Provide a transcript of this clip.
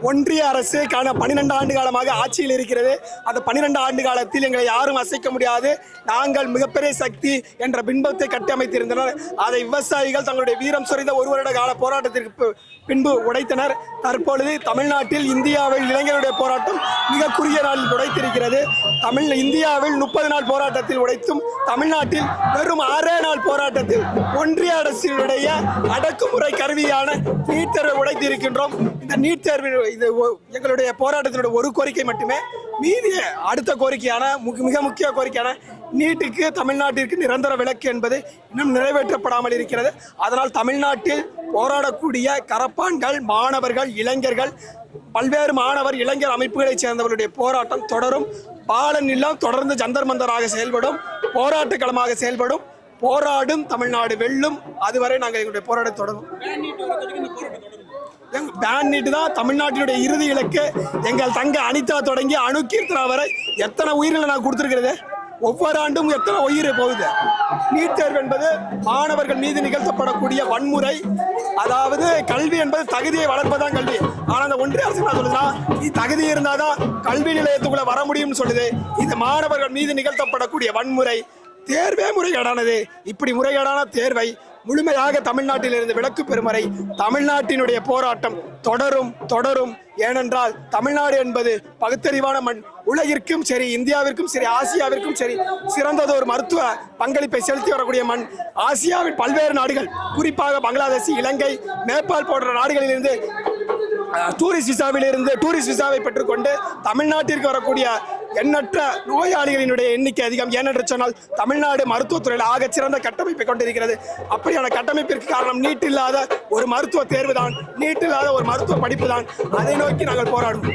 ஒன்றிய அரசு 12 ஆண்டு காலமாக ஆட்சியில் இருக்கிறது. அந்த 12 ஆண்டு காலத்தில் எங்களை யாரும் அசைக்க முடியாது, நாங்கள் மிகப்பெரிய சக்தி என்ற பின்பத்தை கட்டமைத்திருந்தனர். அதை விவசாயிகள் தங்களுடைய வீரம் சொரிந்த ஒரு வருட கால போராட்டத்திற்கு பின்பு உடைத்தனர். தற்பொழுது தமிழ்நாட்டில் இந்தியாவில் இளைஞருடைய போராட்டம் மிக குறுகிய நாளில் உடைத்திருக்கிறது. இந்தியாவில் 30 நாள் போராட்டத்தில் உடைத்தும் தமிழ்நாட்டில் வெறும் 6 நாள் போராட்டத்தில் ஒன்றிய அரசினுடைய அடக்குமுறை கருவியான நீட் தேர்வை உடைத்திருக்கின்றோம். இந்த நீட் தேர்வு இது எங்களுடைய போராட்டத்தினுடைய ஒரு கோரிக்கை மட்டுமே. மீதி அடுத்த கோரிக்கையான மிக முக்கிய கோரிக்கையான நீட்டுக்கு தமிழ்நாட்டிற்கு நிரந்தர விலக்கு என்பது இன்னும் நிறைவேற்றப்படாமல் இருக்கிறது. அதனால் தமிழ்நாட்டில் போராடக்கூடிய கரப்பான்கள், மாணவர்கள், இளைஞர்கள், பல்வேறு மாணவர் இளைஞர் அமைப்புகளைச் சேர்ந்தவர்களுடைய போராட்டம் தொடரும். பாலன் இல்லம் தொடர்ந்து ஜந்தர் மந்தராக செயல்படும், போராட்ட களமாக செயல்படும். போராடும் தமிழ்நாடு வெல்லும். அதுவரை நாங்கள் எங்களுடைய போராட்டம் தொடரும். பேன் நீட்டு தான் தமிழ்நாட்டினுடைய இறுதி இலக்கு. எங்கள் தங்க அனிதா தொடங்கி அணுகீர்த்தனா வரை எத்தனை உயிர்களை நான் கொடுத்துருக்கிறது. ஒவ்வொரு ஆண்டும் எத்தனை உயிர் போகுது. நீட் தேர்வு என்பது மாணவர்கள் மீது நிகழ்த்தப்படக்கூடிய வன்முறை. அதாவது கல்வி என்பது தகுதியை வளர்ப்பதான் கல்வி. ஆனால் அந்த ஒன்றிய அரசு என்ன சொல்லுதுன்னா, நீ தகுதி இருந்தாதான் கல்வி நிலையத்துக்குள்ள வர முடியும்னு சொல்லுது. இது மாணவர்கள் மீது நிகழ்த்தப்படக்கூடிய வன்முறை. தேர்வே முறைகேடானது. இப்படி முறைகேடான தேர்வை முழுமையாக தமிழ்நாட்டில் இருந்து விலக்கு பெறும் வரை தமிழ்நாட்டினுடைய போராட்டம் தொடரும். ஏனென்றால் தமிழ்நாடு என்பது பகுத்தறிவான மண். உலகிற்கும் சரி, இந்தியாவிற்கும் சரி, ஆசியாவிற்கும் சரி சிறந்ததொரு மருத்துவ பங்களிப்பை செலுத்தி வரக்கூடிய மண். ஆசியாவின் பல்வேறு நாடுகள், குறிப்பாக பங்களாதேஷ், இலங்கை, நேபாள் போன்ற நாடுகளிலிருந்து டூரிஸ்ட் விசாவை பெற்றுக்கொண்டு தமிழ்நாட்டிற்கு வரக்கூடிய எண்ணற்ற நோயாளிகளினுடைய எண்ணிக்கை அதிகம். ஏனென்று சொன்னால் தமிழ்நாடு மருத்துவத்துறையில் ஆகச் சிறந்த கட்டமைப்பை கொண்டிருக்கிறது. அப்படியான கட்டமைப்பிற்கு காரணம் நீட் இல்லாத ஒரு மருத்துவ தேர்வு தான், நீட் இல்லாத ஒரு மருத்துவ படிப்பு தான். அதை நோக்கி நாங்கள் போராடுவோம்.